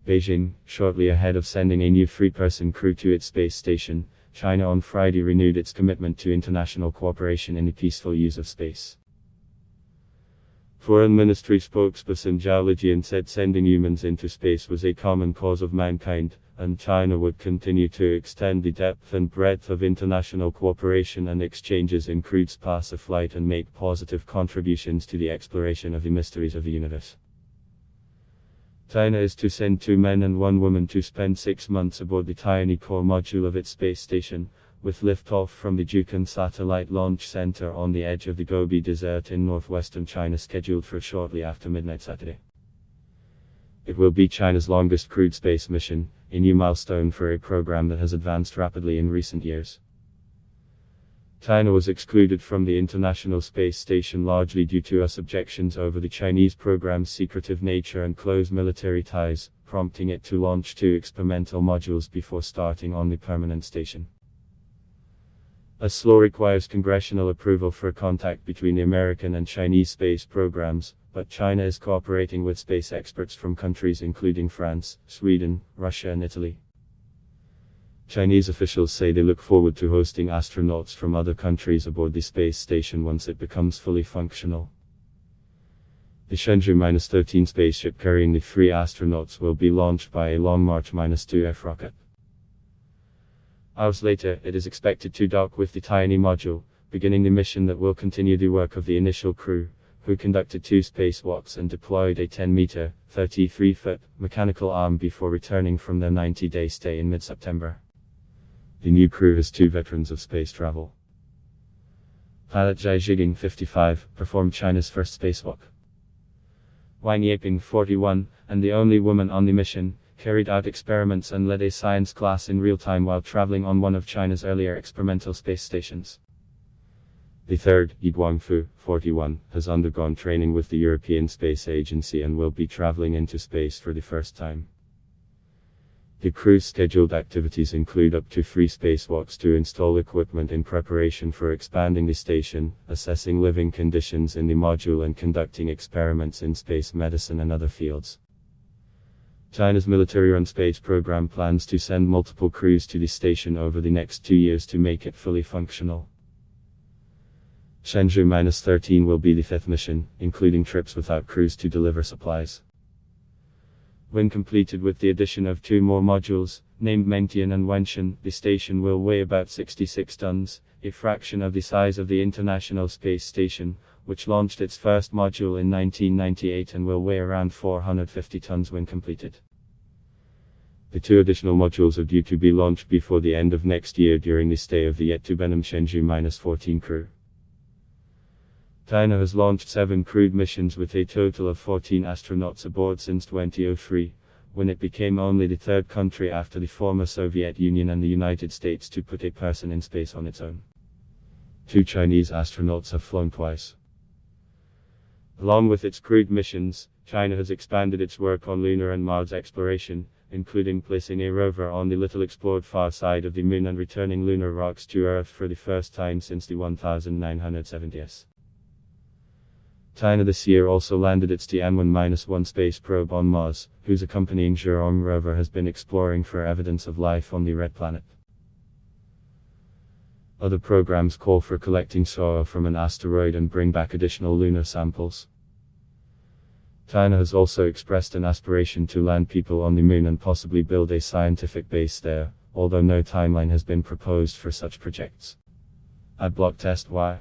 Beijing, shortly ahead of sending a new three-person crew to its space station, China on Friday renewed its commitment to international cooperation in the peaceful use of space. Foreign Ministry spokesperson Zhao Lijian said sending humans into space was a common cause of mankind, and China would continue to extend the depth and breadth of international cooperation and exchanges in crewed spaceflight and make positive contributions to the exploration of the mysteries of the universe. China is to send 2 men and 1 woman to spend 6 months aboard the tiny core module of its space station, with liftoff from the Jiuquan Satellite Launch Center on the edge of the Gobi Desert in northwestern China scheduled for shortly after midnight Saturday. It will be China's longest crewed space mission, a new milestone for a program that has advanced rapidly in recent years. China was excluded from the International Space Station largely due to US objections over the Chinese program's secretive nature and close military ties, prompting it to launch 2 experimental modules before starting on the permanent station. A slow requires congressional approval for contact between the American and Chinese space programs, but China is cooperating with space experts from countries including France, Sweden, Russia and Italy. Chinese officials say they look forward to hosting astronauts from other countries aboard the space station once it becomes fully functional. The Shenzhou-13 spaceship carrying the 3 astronauts will be launched by a Long March-2F rocket. Hours later, it is expected to dock with the tiny module, beginning the mission that will continue the work of the initial crew, who conducted 2 spacewalks and deployed a 10-meter, 33-foot, mechanical arm before returning from their 90-day stay in mid-September. The new crew has 2 veterans of space travel. Pilot BEIJING 55 performed China's first spacewalk. Wang Yaping 41, and the only woman on the mission, carried out experiments and led a science class in real time while traveling on one of China's earlier experimental space stations. The third, Yi Guangfu, 41, has undergone training with the European Space Agency and will be traveling into space for the first time. The crew's scheduled activities include up to 3 spacewalks to install equipment in preparation for expanding the station, assessing living conditions in the module and conducting experiments in space medicine and other fields. China's military-run space program plans to send multiple crews to the station over the next 2 years to make it fully functional. Shenzhou-13 will be the 5th mission, including trips without crews to deliver supplies. When completed with the addition of 2 more modules, named Mengtian and Wenshan, the station will weigh about 66 tons, a fraction of the size of the International Space Station, which launched its first module in 1998 and will weigh around 450 tons when completed. The 2 additional modules are due to be launched before the end of next year during the stay of the yet-to-be-named Shenzhou-14 crew. China has launched 7 crewed missions with a total of 14 astronauts aboard since 2003, when it became only the 3rd country after the former Soviet Union and the United States to put a person in space on its own. 2 Chinese astronauts have flown twice. Along with its crewed missions, China has expanded its work on lunar and Mars exploration, including placing a rover on the little explored far side of the Moon and returning lunar rocks to Earth for the first time since the 1970s. China this year also landed its Tianwen-1 space probe on Mars, whose accompanying Zhurong rover has been exploring for evidence of life on the Red Planet. Other programs call for collecting soil from an asteroid and bring back additional lunar samples. China has also expressed an aspiration to land people on the Moon and possibly build a scientific base there, although no timeline has been proposed for such projects. Adblock test Y.